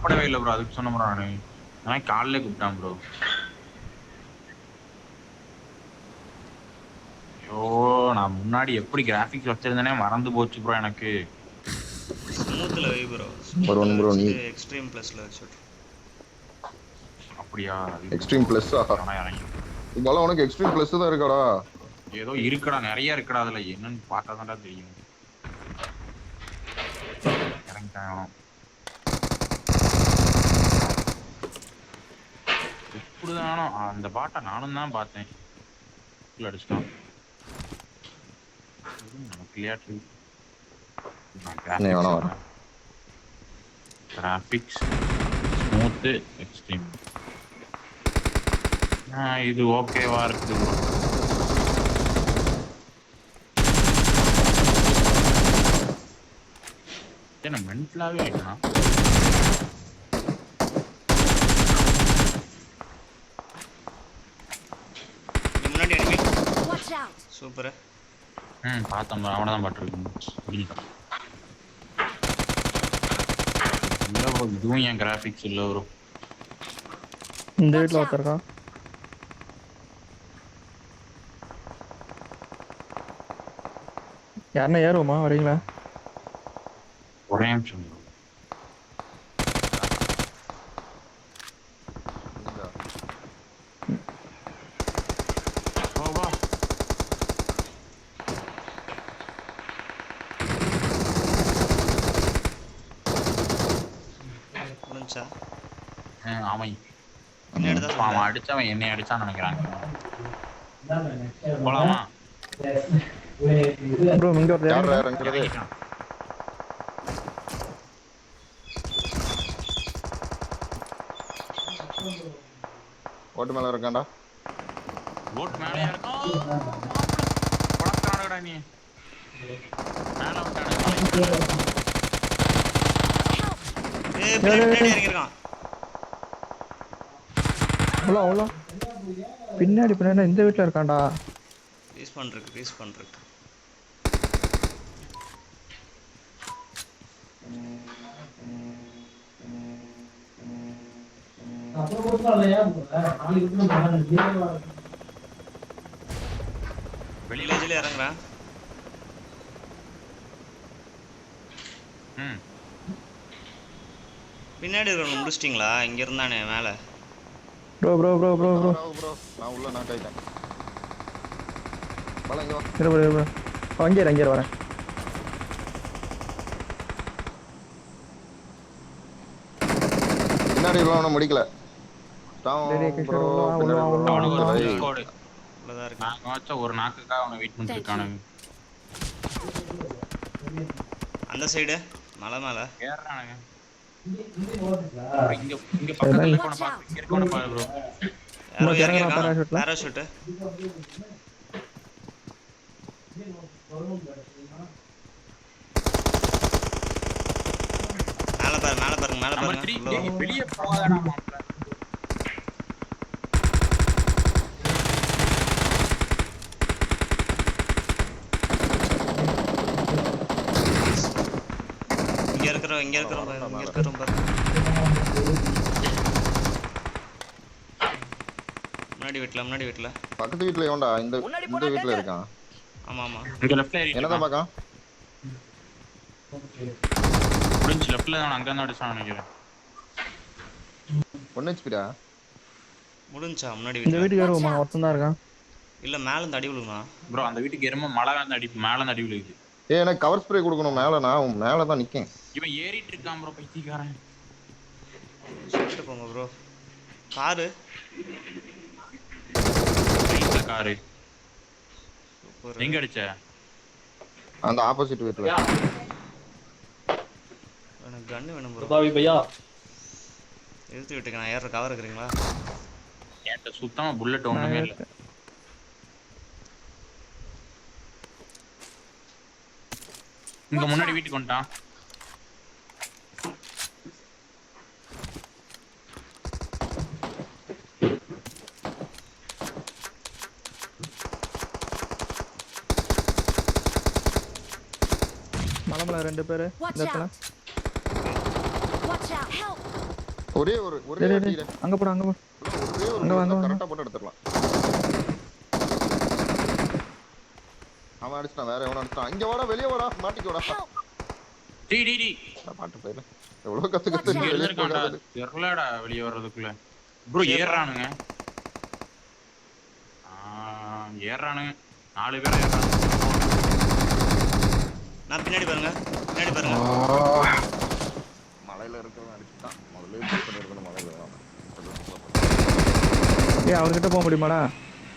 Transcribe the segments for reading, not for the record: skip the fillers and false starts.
கூப்பிடவே இல்லை ப்ரோ. அதுக்கு சொன்ன ப்ரோ நானு. நான் காலையிலே கூப்பிட்டான் ப்ரோ. ஐயோ நான் முன்னாடி எப்படி கிராஃபிக்ஸ் வச்சிருந்தேனே மறந்து போச்சு ப்ரோ எனக்கு. ஸ்மூத்ல வை ப்ரோ. வருவன் ப்ரோ நீ எக்ஸ்ட்ரீம் ப்ளஸ்ல வச்சுட்டு. அப்படியா? எக்ஸ்ட்ரீம் பிளஸ்ஸா? இதெல்லாம் உனக்கு எக்ஸ்ட்ரீம் பிளஸ் தான் இருக்காடா? ஏதோ இருக்குடா, நிறைய இருக்குடா. அதுல என்னன்னு பார்த்தா தான்டா தெரியும். இறங்கிட்டான் எப்படிதானோ அந்த பாட்டை நானும் தான் பார்த்தேன். அடிச்சிட்டான் கிராபிக்ஸ் ஸ்மூத் எக்ஸ்ட்ரீம். இது ஓகேவா இருக்கு ப்ரோ. என்ன மென்டலாவே ஆயிட்டான். முன்னாடி எனிமி. சூப்பர். பார்த்தோம் ப்ரோ. அவனை தான் பாட்டுருக்கேன். இல்லை ப்ரோ இதுவும் என் கிராஃபிக்ஸ் இல்லை ப்ரோ. இந்த வீட்டில் ஒருத்தருக்கான். யாருன்னா ஏறுவோமா? வரீங்களா? ஒரே நிமிஷம் ப்ரோ. அவன் அடிச்சவன் என்னை அடிச்சான்னு நினைக்கிறாங்க. போலாமா ப்ரோ? இங்க ஒரு ஓட்டு மேல இருக்கான்டா. ஓட்டு மேலே இருக்கான். உடக்கானடா நீ. மேல வந்துட்டானே. பின்னாடி இறங்கிருக்கான். அவ்வளோ பின்னாடி இந்த வீட்டில் இருக்கான்டா. ரீஸ் பண்றேன். வெளியில இறங்குறேன். பின்னாடி இருக்கணும். முடிச்சிட்டிங்களா? இங்க இருந்தானே மேல. ப்ரோ நான் உள்ள நான் கைட்டேன். பாலங்க வா. ப்ரோ அங்கே வரேன். பின்னாடி உள்ளவன முடிக்கல. ஒரு நாக்குக்காக அவனை வெயிட் பண்ணிட்டு இருக்கானுங்க. அந்த சைடு மலை மேல ஏறானுங்க. இங்க பக்கத்துல இருக்கவன பாரு. இங்க இருக்கவன பாரு ப்ரோ. யாரோ இறங்கிருக்கான். பாராசூட். மேல பாருங்க. வெளிய போகாதடா மாப்ள. இங்க இருக்கிறோம் பாரு. முன்னாடி வீட்ல பக்கத்து வீட்ல ஏன்டா இந்த வீட்ல இருக்கான். ஆமா இங்க லெஃப்ட்ல ஏறி என்னதான் பாக்க? புடிச்சு லெஃப்ட்ல தான் அங்க இருந்து அடிச்சான் நினைக்கிறேன். 1 ஹெச்பிடா முடிஞ்சா. முன்னாடி இந்த வீட்டுக்கு ஏறுவோமா? ஒருத்தன் தான் இருக்கான். இல்ல மேல இருந்து அடி விழுமா ப்ரோ? அந்த வீட்டுக்கு ஏறுமா மழை வந்து அடி மேல இருந்து அடி விழுகுது. எனக்கு கவர் ஸ்ப்ரே கொடுக்கணும். மேல நான் மேல தான் நிக்கேன். இவன் ஏறிட்டு இருக்கான் ப்ரோ. பைத்தியக்காரன். சொல்லிட்டு போங்க ப்ரோ. காரு காரு எங்க அடிச்ச? அந்த ஆப்போசிட் வீட்ல. எனக்கு கன் வேணும் ப்ரோ. பாவி பையா எடுத்து விட்டுக்க. நான் ஏற கவர் இருக்குறீங்களா? என்கிட்ட சுத்தமா புல்லட் ஒண்ணுமே இல்ல. இங்க முன்னாடி வீட்டுக்கு வந்துட்டான். மலமல 2 பேரு இந்த இடத்துல. ஒரே ஒரு ஒரே டேய், டேய், அடியில. டேய். அங்க போடா அங்க போ. ஒரே ஒரு அங்க வாங்க, வாங்க. கரெக்டா போட்டு எடுத்துடலாம். அவன் அடிச்சிட்டான், வேற எவனும் அடிச்சிட்டான். இங்க வாடா, வெளியே வாடா, மாட்டிக்கோடா. டேய் டேய் டேய் நான் பாட்டு போயில எவ்வளவு கத்து இங்க வெளியே இருக்கான்டா போகாது. தெரியலடா வெளிய வர்றதுக்குள்ள ப்ரோ ஏறானுங்க ஏறானுங்க 4 பேர் ஏறானுங்க நான் பின்னாடி பாருங்க, பின்னாடி பாருங்க. மலையில இருக்கிறவன் அடிச்சுட்டான். முதல்ல புஷ் பண்ணிருக்கணும் மலையில. ஏய் அவர்கிட்ட போக முடியுமாடா?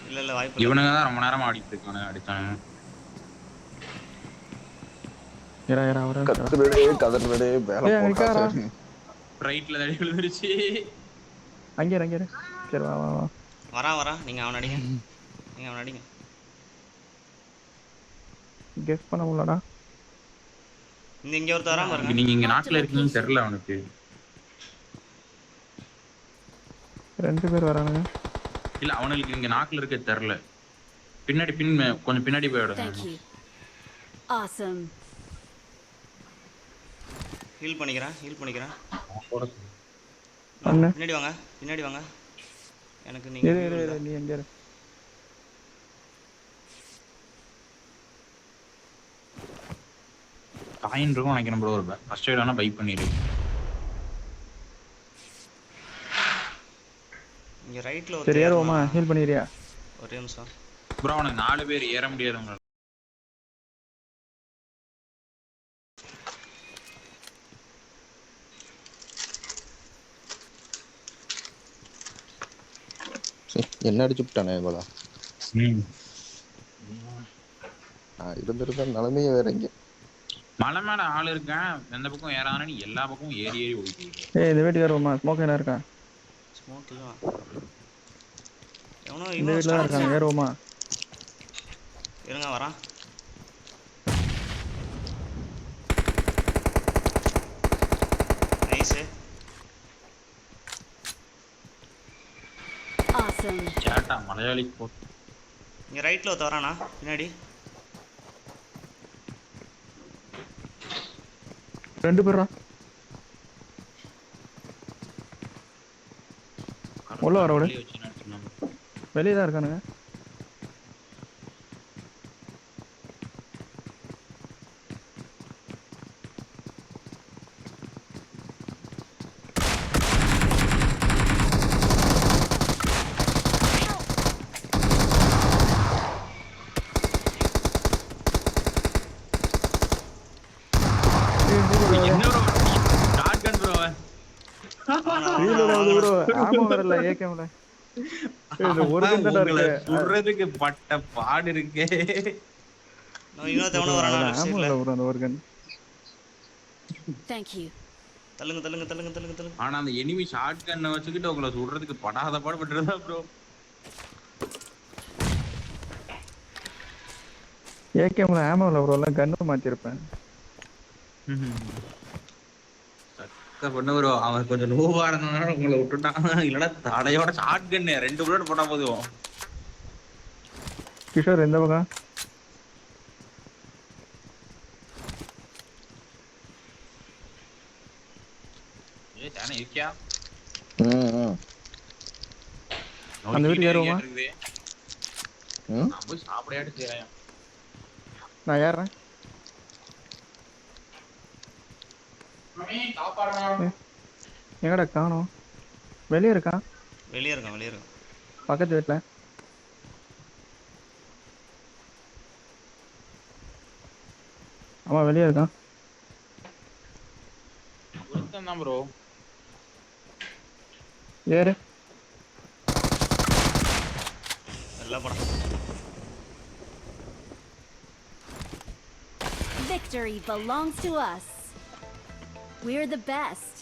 இல்ல இல்ல வாய்ப்பு இல்ல. இவனுங்க தான் ரொம்ப நேரமா ஆடிட்டு இருக்கானுங்க அடிச்சானுங்க ஏறா ஏறா அவரே. கத்துறடே கதறடே வேலை ஏய், அங்க போடா. இருக்காரா? ரைட்ல தடி விழுந்துருச்சு அங்கே இரு, அங்கே இரு. சரி வா வா வா. வரான் நீங்க அவன் அடிங்க, நீங்க அவன் அடிங்க. கெஸ் பண்ண முடியலடா. இங்க ஒருத்தர் வரான் பாருங்க. நீங்க இங்க நாட்டுல இருக்கீங்கன்னு தெரியல அவனுக்கு 2 பேர் வரானுங்க. இல்ல அவனுக்கு இங்க நாக்குல இருக்க தெரியல பின்னாடி கொஞ்சம் பின்னாடி போயிடுங்க Thank you. Awesome. ஹீல் பண்ணிக்கிறேன். அண்ணே. பின்னாடி வாங்க. எனக்கு இரு நீங்க இரு இரு, நீ எங்க இரு. காயின் இருக்கும் நினைக்கிறேன் ப்ரோ ஒரு ஃபர்ஸ்ட் எய்ட் வேணா பை பண்ணிடு இங்க ரைட்ல சரி ஒரு ஏறுவோமா? ஹீல் பண்ணிடுறியா? ஒரே நிமிஷம். ப்ரோ அவனுக்கு 4 பேர் ஏற முடியாதுங்க என்ன அடிச்சு விட்டானே இவளா. இருந்திருந்த நிலைமையே வேற இங்க. மலை மேல ஆள் இருக்கேன் எந்த பக்கம் ஏறானு எல்லா பக்கமும் ஏறி ஓடிட்டு ஏய் இந்த வீட்டுக்கு ஏறுவோமா? ஸ்மோக் என்ன இருக்கா? ஸ்மோக் இல்ல. எவனோ இந்த வீட்டுல தான் இருக்காங்க, ஏறுவோமா? இருங்க வரான். நைஸ். Awesome. சேட்டா மலையாளி போட்டு இங்க ரைட்ல ஒருத்தர் வரானா பின்னாடி. 2 பேர்ரா. உள்ள வர விடு. வெளியே தான் இருக்கானுங்க. ஆமா வரல ஏகேம்ல. இது ஒரு கண்டடா இருக்கு. சுடுறதுக்கு பட்ட பாடு இருக்கே. இன்னொருத்தவன வரானா லெஃப்ட் ஆமா சைடுல. ஒரு ஒரு கன். Thank you. தள்ளுங்க. ஆனா அந்த எனிமி ஷார்ட் கன்னை வச்சுக்கிட்டு உங்களை சுடுறதுக்கு படாத பாடுபட்டுறதா ப்ரோ. ஏகேம்ல ஆமால ப்ரோ எல்லாம் கன் மாத்திருப்பேன். பண்ண ப்ரோ அவன் கொஞ்சம் லோவா இருந்ததுனால உங்களை விட்டுட்டான். இல்லைன்னா தடையோட ஷார்ட் கன்னு 2 புல்லட் போட்டா போதும். கிஷோர் எந்த பக்கம்? ஏய் தானே இருக்கியா? அந்த வீட்டுக்கு ஏறுவோமா? நான் போய் சாப்பிடையாட்டு செய்றேன். நான் ஏறுறேன். எங்கடா காணோம்? வெளியே இருக்கான். வெளியே இருக்கான். பக்கத்து வீட்டுல. ஆமா வெளியே இருக்கான். ஒருத்தன் தான் ப்ரோ. ஏறு. எல்லாம் படம். Victory belongs to us. We're the best.